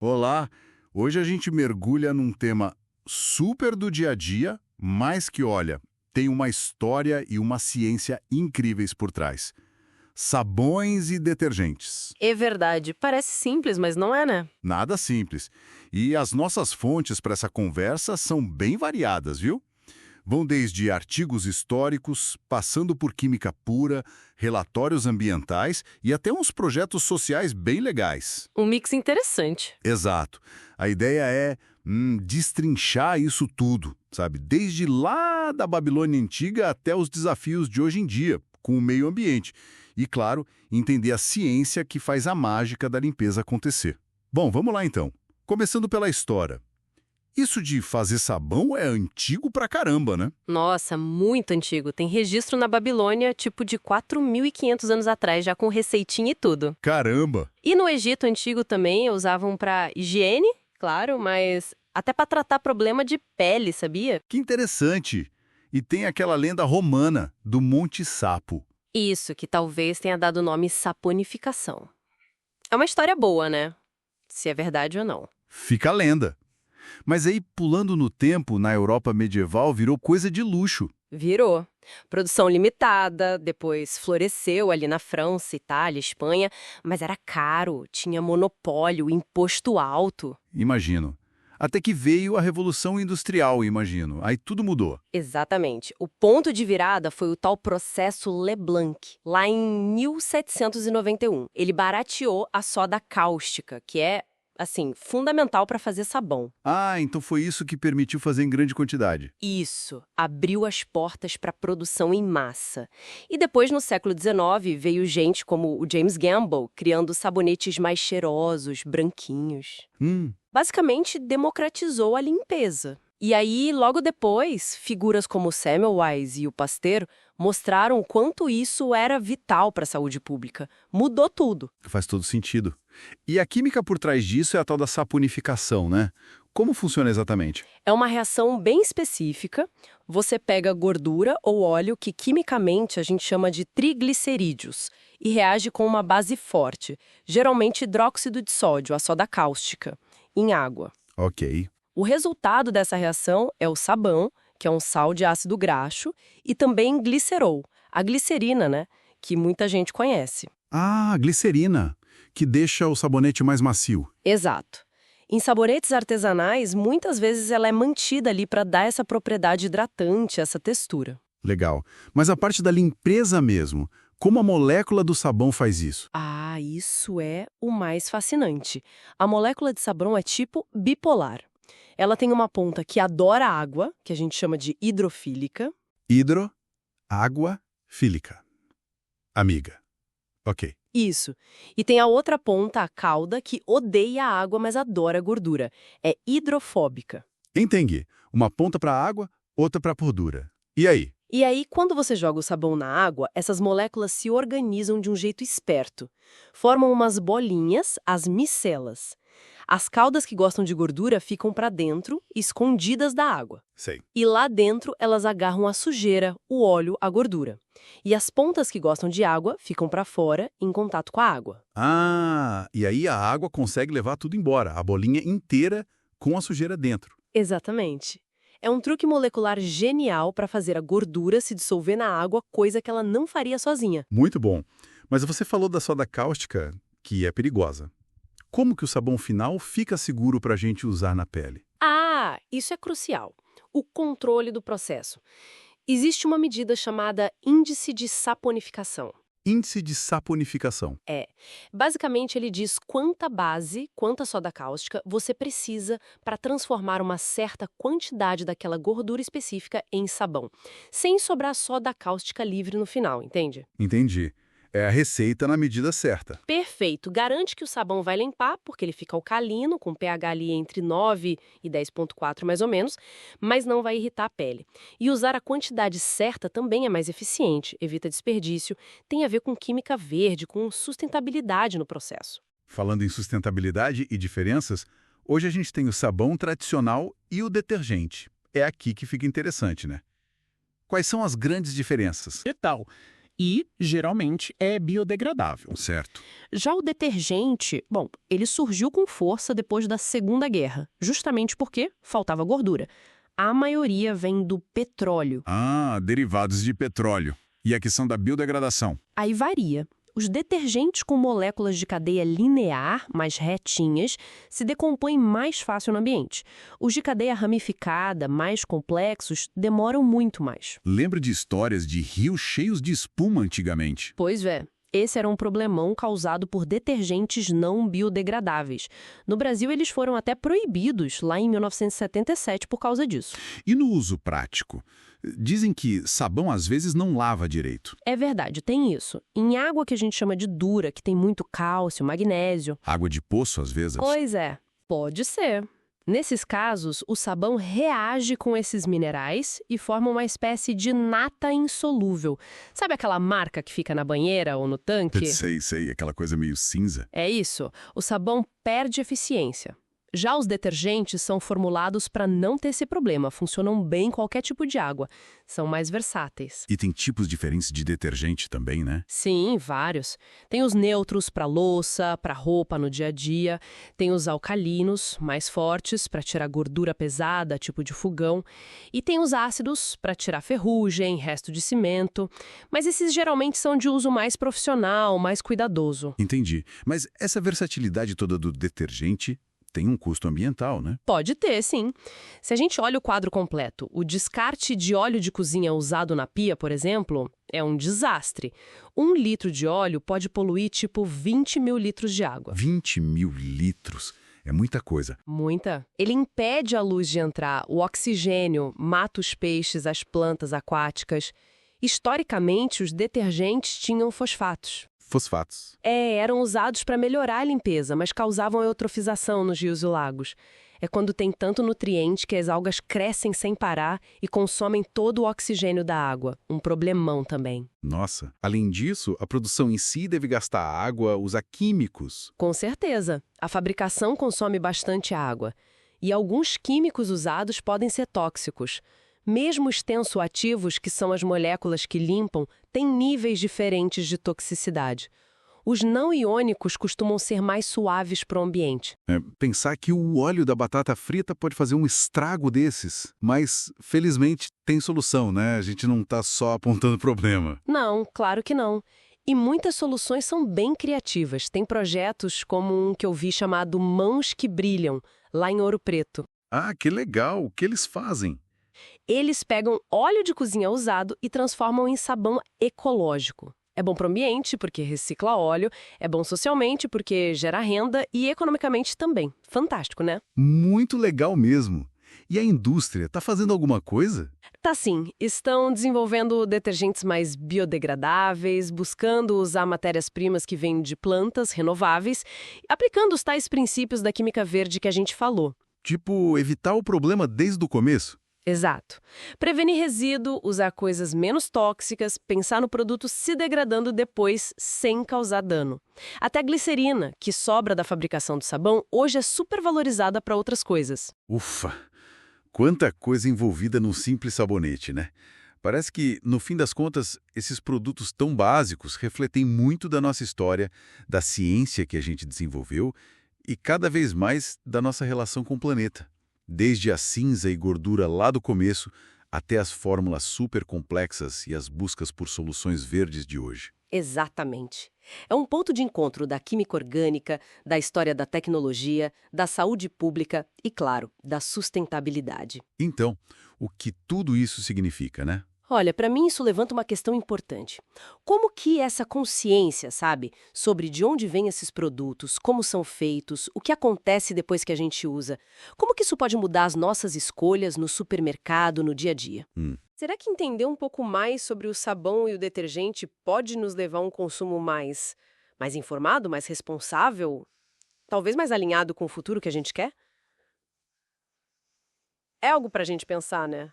Olá! Hoje a gente mergulha num tema super do dia a dia, mas que, olha, tem uma história e uma ciência incríveis por trás. Sabões e detergentes. É verdade. Parece simples, mas não é, né? Nada simples. E as nossas fontes para essa conversa são bem variadas, viu? Vão desde artigos históricos, passando por química pura, relatórios ambientais e até uns projetos sociais bem legais. Um mix interessante. Exato. A ideia é destrinchar isso tudo, sabe? Desde lá da Babilônia Antiga até os desafios de hoje em dia, com o meio ambiente. E, claro, entender a ciência que faz a mágica da limpeza acontecer. Bom, vamos lá então. Começando pela história. Isso de fazer sabão é antigo pra caramba, né? Nossa, muito antigo. Tem registro na Babilônia, tipo de 4.500 anos atrás, já com receitinha e tudo. Caramba! E no Egito Antigo também usavam pra higiene, claro, mas até pra tratar problema de pele, sabia? Que interessante! E tem aquela lenda romana do Monte Sapo. Isso, que talvez tenha dado o nome saponificação. É uma história boa, né? Se é verdade ou não. Fica a lenda. Mas aí, pulando no tempo, na Europa medieval, virou coisa de luxo. Virou. Produção limitada, depois floresceu ali na França, Itália, Espanha, mas era caro, tinha monopólio, imposto alto. Imagino. Até que veio a Revolução Industrial, imagino. Aí tudo mudou. Exatamente. O ponto de virada foi o tal processo Leblanc, lá em 1791. Ele barateou a soda cáustica, que é, assim, fundamental para fazer sabão. Ah, então foi isso que permitiu fazer em grande quantidade. Isso, abriu as portas para a produção em massa. E depois, no século XIX, veio gente como o James Gamble, criando sabonetes mais cheirosos, branquinhos. Basicamente, democratizou a limpeza. E aí, logo depois, figuras como Semmelweis e o Pasteur mostraram o quanto isso era vital para a saúde pública. Mudou tudo. Faz todo sentido. E a química por trás disso é a tal da saponificação, né? Como funciona exatamente? É uma reação bem específica. Você pega gordura ou óleo que quimicamente a gente chama de triglicerídeos e reage com uma base forte, geralmente hidróxido de sódio, a soda cáustica, em água. Ok. O resultado dessa reação é o sabão, que é um sal de ácido graxo, e também glicerol, a glicerina, né, que muita gente conhece. Ah, glicerina, que deixa o sabonete mais macio. Exato. Em sabonetes artesanais, muitas vezes ela é mantida ali para dar essa propriedade hidratante, essa textura. Legal. Mas a parte da limpeza mesmo, como a molécula do sabão faz isso? Ah, isso é o mais fascinante. A molécula de sabão é tipo bipolar. Ela tem uma ponta que adora água, que a gente chama de hidrofílica. Hidro, água, fílica. Amiga. Ok. Isso. E tem a outra ponta, a cauda, que odeia a água, mas adora a gordura. É hidrofóbica. Entendi. Uma ponta para água, outra para gordura. E aí? E aí, quando você joga o sabão na água, essas moléculas se organizam de um jeito esperto. Formam umas bolinhas, as micelas. As caudas que gostam de gordura ficam para dentro, escondidas da água. Sei. E lá dentro, elas agarram a sujeira, o óleo, a gordura. E as pontas que gostam de água ficam para fora, em contato com a água. Ah, e aí a água consegue levar tudo embora, a bolinha inteira com a sujeira dentro. Exatamente. É um truque molecular genial para fazer a gordura se dissolver na água, coisa que ela não faria sozinha. Muito bom. Mas você falou da soda cáustica, que é perigosa. Como que o sabão final fica seguro para a gente usar na pele? Ah, isso é crucial. O controle do processo. Existe uma medida chamada índice de saponificação. Índice de saponificação. Basicamente, ele diz quanta base, quanta soda cáustica você precisa para transformar uma certa quantidade daquela gordura específica em sabão, sem sobrar soda cáustica livre no final, entende? Entendi. É a receita na medida certa. Perfeito. Garante que o sabão vai limpar, porque ele fica alcalino, com pH ali entre 9 e 10,4 mais ou menos, mas não vai irritar a pele. E usar a quantidade certa também é mais eficiente, evita desperdício, tem a ver com química verde, com sustentabilidade no processo. Falando em sustentabilidade e diferenças, hoje a gente tem o sabão tradicional e o detergente. É aqui que fica interessante, né? Quais são as grandes diferenças? E tal. e, geralmente, é biodegradável. Certo. Já o detergente, bom, ele surgiu com força depois da Segunda Guerra, justamente porque faltava gordura. A maioria vem do petróleo. Ah, derivados de petróleo. E a questão da biodegradação. Aí varia. Os detergentes com moléculas de cadeia linear, mais retinhas, se decompõem mais fácil no ambiente. Os de cadeia ramificada, mais complexos, demoram muito mais. Lembro de histórias de rios cheios de espuma antigamente. Pois é. Esse era um problemão causado por detergentes não biodegradáveis. No Brasil, eles foram até proibidos lá em 1977 por causa disso. E no uso prático? Dizem que sabão às vezes não lava direito. É verdade, tem isso. Em água que a gente chama de dura, que tem muito cálcio, magnésio. Água de poço às vezes. Pois é, pode ser. Nesses casos, o sabão reage com esses minerais e forma uma espécie de nata insolúvel. Sabe aquela marca que fica na banheira ou no tanque? Sei, aquela coisa meio cinza. É isso. O sabão perde eficiência. Já os detergentes são formulados para não ter esse problema, funcionam bem em qualquer tipo de água. São mais versáteis. E tem tipos diferentes de detergente também, né? Sim, vários. Tem os neutros para louça, para roupa no dia a dia. Tem os alcalinos, mais fortes, para tirar gordura pesada, tipo de fogão. E tem os ácidos, para tirar ferrugem, resto de cimento. Mas esses geralmente são de uso mais profissional, mais cuidadoso. Entendi. Mas essa versatilidade toda do detergente tem um custo ambiental, né? Pode ter, sim. Se a gente olha o quadro completo, o descarte de óleo de cozinha usado na pia, por exemplo, é um desastre. 1 litro de óleo pode poluir tipo 20 mil litros de água. 20 mil litros. É muita coisa. Muita. Ele impede a luz de entrar, o oxigênio, mata os peixes, as plantas aquáticas. Historicamente, os detergentes tinham fosfatos. Fosfatos. Eram usados para melhorar a limpeza, mas causavam eutrofização nos rios e lagos. É quando tem tanto nutriente que as algas crescem sem parar e consomem todo o oxigênio da água. Um problemão também. Nossa. Além disso, a produção em si deve gastar água, usar químicos. Com certeza. A fabricação consome bastante água. E alguns químicos usados podem ser tóxicos. Mesmo os tensoativos, que são as moléculas que limpam, têm níveis diferentes de toxicidade. Os não iônicos costumam ser mais suaves para o ambiente. Pensar que o óleo da batata frita pode fazer um estrago desses. Mas, felizmente, tem solução, né? A gente não está só apontando problema. Não, claro que não. E muitas soluções são bem criativas. Tem projetos como um que eu vi chamado Mãos que Brilham, lá em Ouro Preto. Ah, que legal! O que eles fazem? Eles pegam óleo de cozinha usado e transformam em sabão ecológico. É bom para o ambiente, porque recicla óleo, é bom socialmente, porque gera renda e economicamente também. Fantástico, né? Muito legal mesmo. E a indústria está fazendo alguma coisa? Tá sim, estão desenvolvendo detergentes mais biodegradáveis, buscando usar matérias-primas que vêm de plantas renováveis, aplicando os tais princípios da química verde que a gente falou. Tipo, evitar o problema desde o começo? Exato. Prevenir resíduo, usar coisas menos tóxicas, pensar no produto se degradando depois sem causar dano. Até a glicerina, que sobra da fabricação do sabão, hoje é super valorizada para outras coisas. Ufa! Quanta coisa envolvida num simples sabonete, né? Parece que, no fim das contas, esses produtos tão básicos refletem muito da nossa história, da ciência que a gente desenvolveu e, cada vez mais, da nossa relação com o planeta. Desde a cinza e gordura lá do começo, até as fórmulas super complexas e as buscas por soluções verdes de hoje. Exatamente. É um ponto de encontro da química orgânica, da história da tecnologia, da saúde pública e, claro, da sustentabilidade. Então, o que tudo isso significa, né? Olha, para mim isso levanta uma questão importante. Como que essa consciência, sabe, sobre de onde vêm esses produtos, como são feitos, o que acontece depois que a gente usa, como que isso pode mudar as nossas escolhas no supermercado, no dia a dia? Será que entender um pouco mais sobre o sabão e o detergente pode nos levar a um consumo mais informado, mais responsável? Talvez mais alinhado com o futuro que a gente quer? É algo para a gente pensar, né?